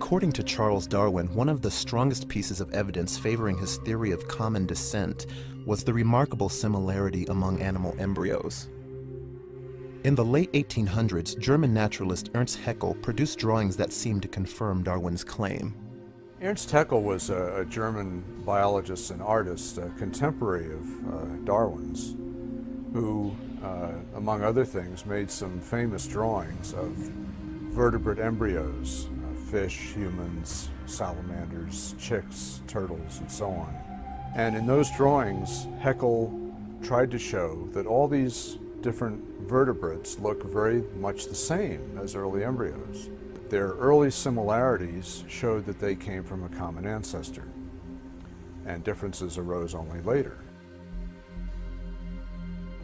According to Charles Darwin, one of the strongest pieces of evidence favoring his theory of common descent was the remarkable similarity among animal embryos. In the late 1800s, German naturalist Ernst Haeckel produced drawings that seemed to confirm Darwin's claim. Ernst Haeckel was a German biologist and artist, a contemporary of Darwin's, who, among other things, made some famous drawings of vertebrate embryos, fish, humans, salamanders, chicks, turtles, and so on. And in those drawings, Haeckel tried to show that all these different vertebrates look very much the same as early embryos. Their early similarities showed that they came from a common ancestor, and differences arose only later.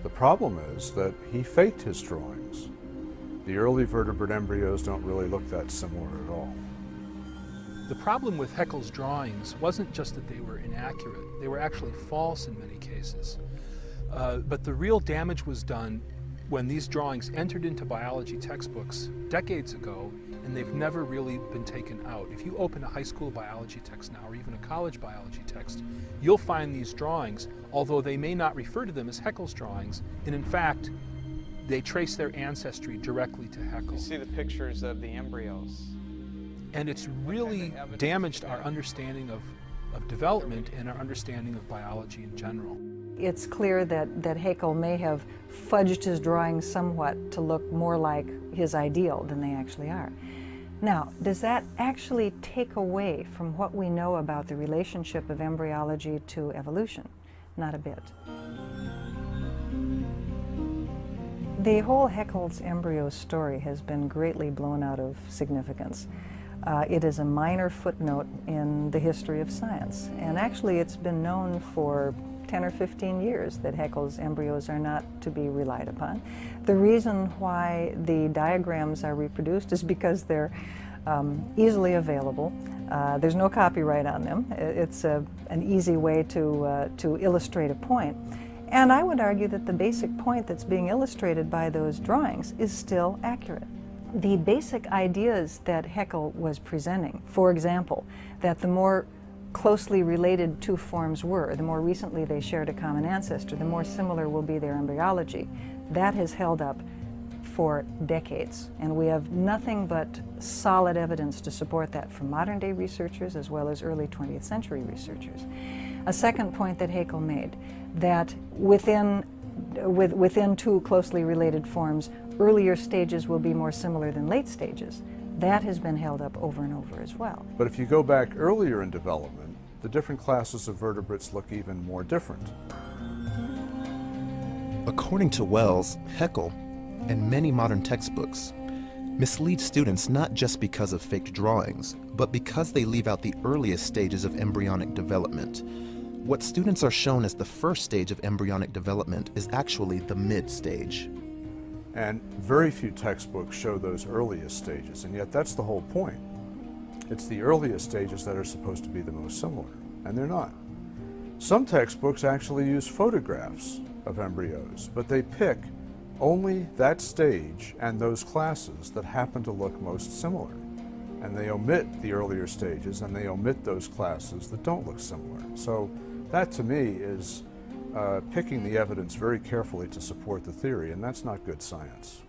The problem is that he faked his drawings. The early vertebrate embryos don't really look that similar at all. The problem with Haeckel's drawings wasn't just that they were inaccurate, they were actually false in many cases. But the real damage was done when these drawings entered into biology textbooks decades ago, and they've never really been taken out. If you open a high school biology text now, or even a college biology text, you'll find these drawings, although they may not refer to them as Haeckel's drawings, and in fact, they trace their ancestry directly to Haeckel. You see the pictures of the embryos. And it's really damaged our understanding of development and our understanding of biology in general. It's clear that Haeckel may have fudged his drawings somewhat to look more like his ideal than they actually are. Now, does that actually take away from what we know about the relationship of embryology to evolution? Not a bit. The whole Haeckel's embryo story has been greatly blown out of significance. It is a minor footnote in the history of science, and actually it's been known for 10 or 15 years that Haeckel's embryos are not to be relied upon. The reason why the diagrams are reproduced is because they're easily available. There's no copyright on them. It's an easy way to illustrate a point. And I would argue that the basic point that's being illustrated by those drawings is still accurate. The basic ideas that Haeckel was presenting, for example, that the more closely related two forms were, the more recently they shared a common ancestor, the more similar will be their embryology, that has held up for decades. And we have nothing but solid evidence to support that from modern day researchers as well as early 20th century researchers. A second point that Haeckel made, that within two closely related forms, earlier stages will be more similar than late stages. That has been held up over and over as well. But if you go back earlier in development, the different classes of vertebrates look even more different. According to Wells, Haeckel, and many modern textbooks, mislead students not just because of faked drawings, but because they leave out the earliest stages of embryonic development. What students are shown as the first stage of embryonic development is actually the mid-stage. And very few textbooks show those earliest stages, and yet that's the whole point. It's the earliest stages that are supposed to be the most similar, and they're not. Some textbooks actually use photographs of embryos, but they pick only that stage and those classes that happen to look most similar. And they omit the earlier stages, and they omit those classes that don't look similar. So that, to me, is picking the evidence very carefully to support the theory, and that's not good science.